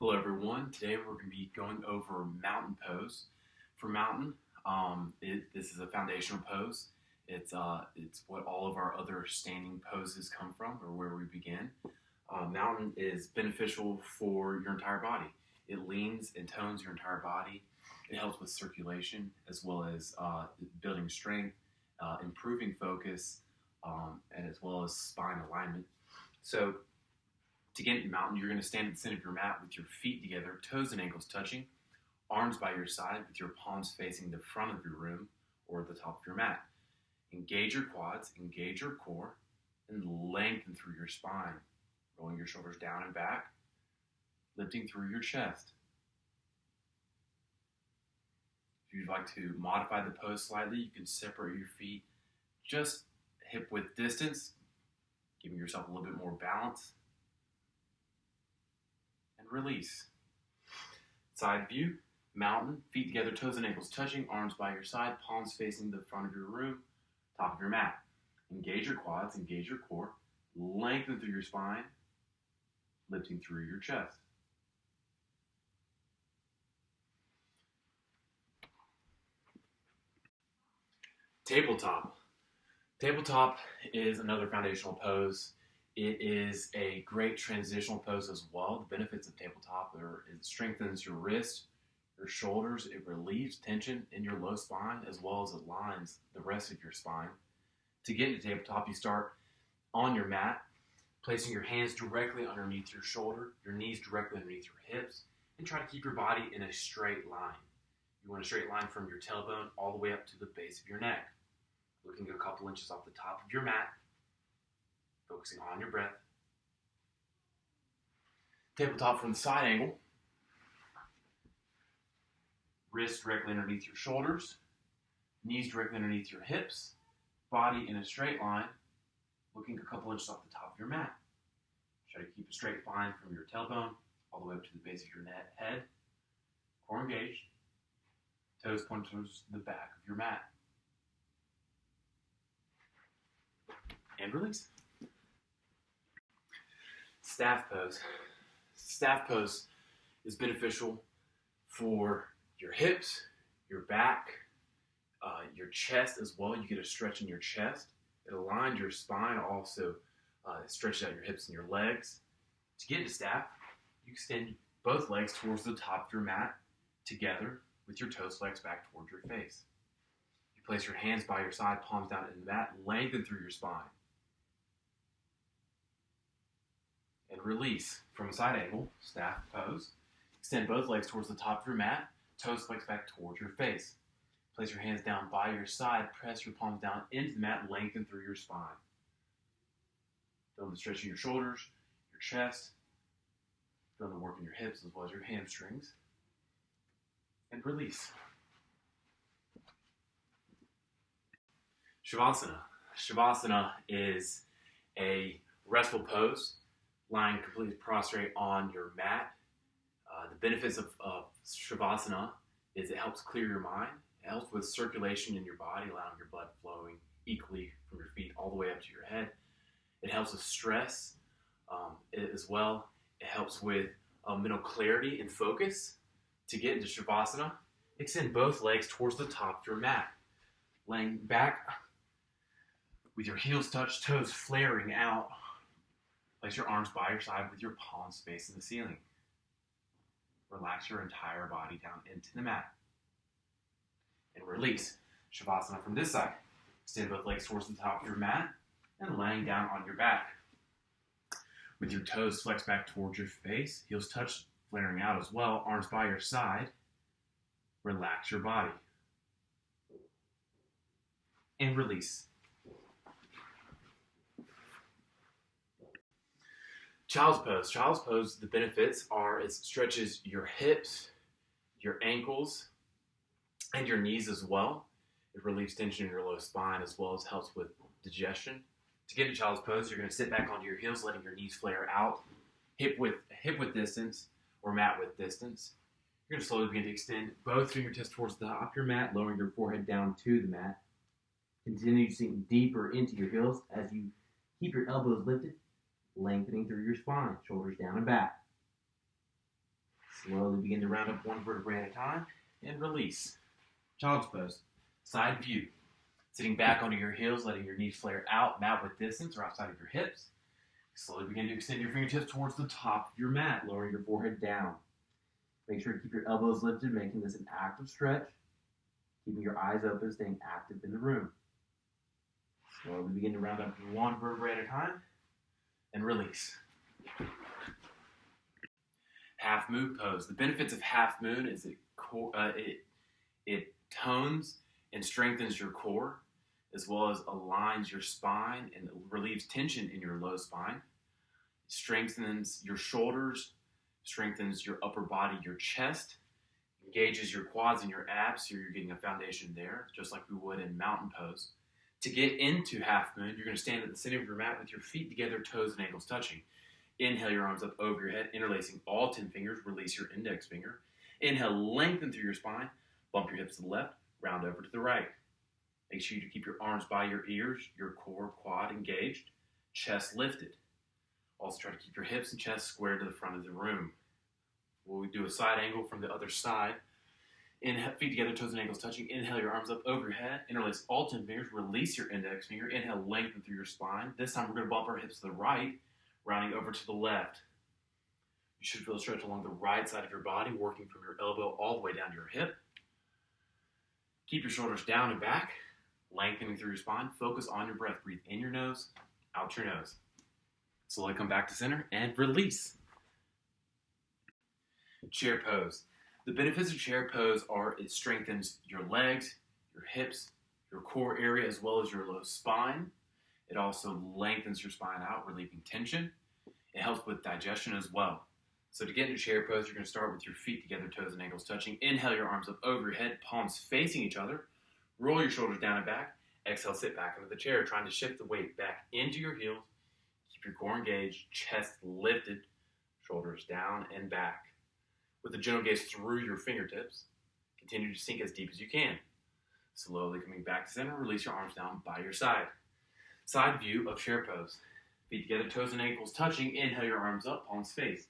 Hello everyone. Today we're going to be going over mountain pose. For mountain, this is a foundational pose. It's what all of our other standing poses come from, or where we begin. Mountain is beneficial for your entire body. It leans and tones your entire body. It helps with circulation as well as building strength, improving focus, and as well as spine alignment. So to get into mountain, you're going to stand at the center of your mat with your feet together, toes and ankles touching, arms by your side with your palms facing the front of your room or the top of your mat. Engage your quads, engage your core, and lengthen through your spine, rolling your shoulders down and back, lifting through your chest. If you'd like to modify the pose slightly, you can separate your feet just hip width distance, giving yourself a little bit more balance. Release. Side view, mountain, feet together, toes and ankles touching, arms by your side, palms facing the front of your room, top of your mat. Engage your quads, engage your core, lengthen through your spine, lifting through your chest. Tabletop. Tabletop is another foundational pose. It is a great transitional pose as well. The benefits of tabletop are it strengthens your wrist, your shoulders, it relieves tension in your low spine as well as aligns the rest of your spine. To get into tabletop, you start on your mat, placing your hands directly underneath your shoulder, your knees directly underneath your hips, and try to keep your body in a straight line. You want a straight line from your tailbone all the way up to the base of your neck, looking a couple inches off the top of your mat, focusing on your breath. Tabletop from the side angle. Wrists directly underneath your shoulders. Knees directly underneath your hips. Body in a straight line, looking a couple inches off the top of your mat. Try to keep a straight line from your tailbone all the way up to the base of your head. Core engaged. Toes point towards the back of your mat. And release. Staff pose. Staff pose is beneficial for your hips, your back, your chest as well. You get a stretch in your chest. It aligns your spine, also stretches out your hips and your legs. To get into staff, you extend both legs towards the top of your mat together with your toes flexed back towards your face. You place your hands by your side, palms down in the mat, lengthen through your spine. And release from a side angle, staff pose. Extend both legs towards the top of your mat, toes flexed back towards your face. Place your hands down by your side, press your palms down into the mat, lengthen through your spine. Feel the stretch in your shoulders, your chest. Feel the work in your hips as well as your hamstrings. And release. Shavasana. Shavasana is a restful pose, lying completely prostrate on your mat. The benefits of Shavasana is it helps clear your mind. It helps with circulation in your body, allowing your blood flowing equally from your feet all the way up to your head. It helps with stress as well. It helps with mental clarity and focus. To get into Shavasana, extend both legs towards the top of your mat. Laying back with your heels touched, toes flaring out. Place your arms by your side with your palms facing the ceiling. Relax your entire body down into the mat. And release. Shavasana from this side. Extend both legs towards the top of your mat and laying down on your back. With your toes flexed back towards your face, heels touched, flaring out as well, arms by your side. Relax your body. And release. Child's pose. Child's pose, the benefits are it stretches your hips, your ankles, and your knees as well. It relieves tension in your low spine as well as helps with digestion. To get into child's pose, you're going to sit back onto your heels, letting your knees flare out, hip width distance or mat width distance. You're going to slowly begin to extend both fingertips towards the top of your mat, lowering your forehead down to the mat. Continue to sink deeper into your heels as you keep your elbows lifted, lengthening through your spine, shoulders down and back. Slowly begin to round up one vertebrae at a time and release. Child's pose. Side view. Sitting back onto your heels, letting your knees flare out, mat width distance or outside of your hips. Slowly begin to extend your fingertips towards the top of your mat, lowering your forehead down. Make sure to keep your elbows lifted, making this an active stretch. Keeping your eyes open, staying active in the room. Slowly begin to round up one vertebrae at a time and release. Half moon pose. The benefits of half moon is it tones and strengthens your core, as well as aligns your spine and relieves tension in your low spine. It strengthens your shoulders, strengthens your upper body, your chest, engages your quads and your abs, so you're getting a foundation there, just like we would in mountain pose. To get into half moon, you're going to stand at the center of your mat with your feet together, toes and ankles touching. Inhale your arms up over your head, interlacing all 10 fingers, release your index finger. Inhale, lengthen through your spine, bump your hips to the left, round over to the right. Make sure you keep your arms by your ears, your core, quad engaged, chest lifted. Also try to keep your hips and chest square to the front of the room. We'll do a side angle from the other side. Inhale, feet together, toes and ankles touching. Inhale your arms up over your head, interlace all 10 fingers, release your index finger. Inhale, lengthen through your spine. This time we're going to bump our hips to the right, rounding over to the left. You should feel a stretch along the right side of your body, working from your elbow all the way down to your hip. Keep your shoulders down and back, lengthening through your spine. Focus on your breath. Breathe in your nose, out your nose. Slowly come back to center and release. Chair pose. The benefits of chair pose are it strengthens your legs, your hips, your core area, as well as your low spine. It also lengthens your spine out, relieving tension. It helps with digestion as well. So to get into chair pose, you're going to start with your feet together, toes and ankles touching. Inhale your arms up over your head, palms facing each other. Roll your shoulders down and back. Exhale, sit back into the chair, trying to shift the weight back into your heels. Keep your core engaged, chest lifted, shoulders down and back. With the gentle gaze through your fingertips, continue to sink as deep as you can. Slowly coming back to center, release your arms down by your side. Side view of chair pose. Feet together, toes and ankles touching. Inhale your arms up, palms face.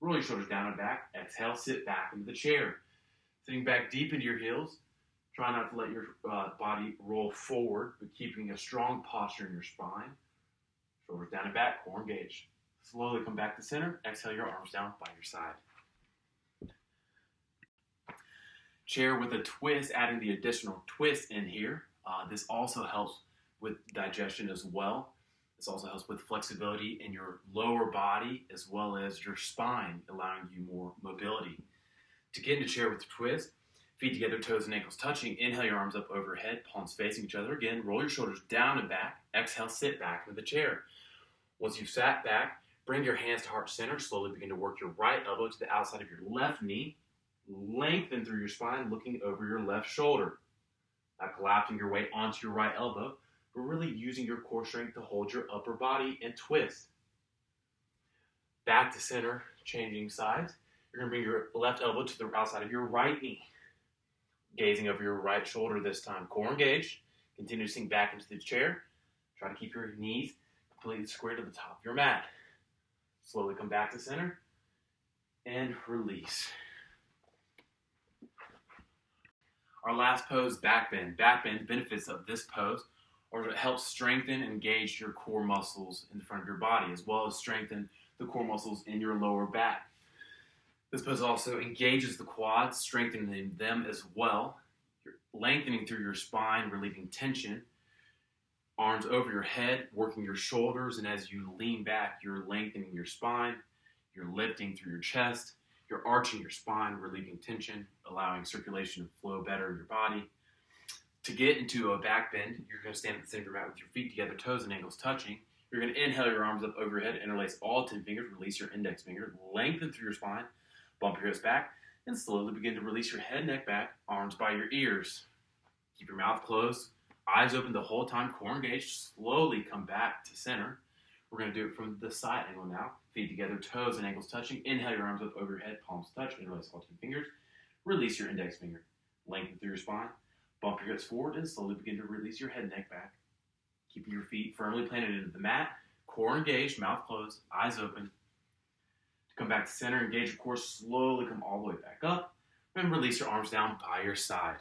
Roll your shoulders down and back. Exhale, sit back into the chair. Sitting back deep into your heels. Try not to let your body roll forward, but keeping a strong posture in your spine. Shoulders down and back, core engaged. Slowly come back to center. Exhale your arms down by your side. Chair with a twist, adding the additional twist in here. This also helps with digestion as well. This also helps with flexibility in your lower body as well as your spine, allowing you more mobility. To get into chair with the twist, feet together, toes and ankles touching. Inhale your arms up overhead, palms facing each other. Again, roll your shoulders down and back. Exhale, sit back into the chair. Once you've sat back, bring your hands to heart center. Slowly begin to work your right elbow to the outside of your left knee. Lengthen through your spine, looking over your left shoulder. Not collapsing your weight onto your right elbow, but really using your core strength to hold your upper body and twist. Back to center, changing sides. You're going to bring your left elbow to the outside of your right knee. Gazing over your right shoulder this time. Core engaged. Continue to sink back into the chair. Try to keep your knees completely square to the top of your mat. Slowly come back to center and release. Our last pose, back bend. Back bend, benefits of this pose are it helps strengthen and engage your core muscles in the front of your body, as well as strengthen the core muscles in your lower back. This pose also engages the quads, strengthening them as well. You're lengthening through your spine, relieving tension. Arms over your head, working your shoulders, and as you lean back, you're lengthening your spine. You're lifting through your chest. You're arching your spine, relieving tension, allowing circulation to flow better in your body. To get into a back bend, you're going to stand at the center of your mat with your feet together, toes and ankles touching. You're going to inhale your arms up over your head, interlace all 10 fingers, release your index finger, lengthen through your spine, bump your hips back, and slowly begin to release your head, neck back, arms by your ears. Keep your mouth closed, eyes open the whole time, core engaged. Slowly come back to center. We're going to do it from the side angle now. Feet together, toes and ankles touching. Inhale your arms up over your head, palms touch, interlace all 10 fingers. Release your index finger. Lengthen through your spine. Bump your hips forward and slowly begin to release your head and neck back. Keeping your feet firmly planted into the mat. Core engaged, mouth closed, eyes open. To Come back to center, engage your core, slowly come all the way back up, and release your arms down by your side.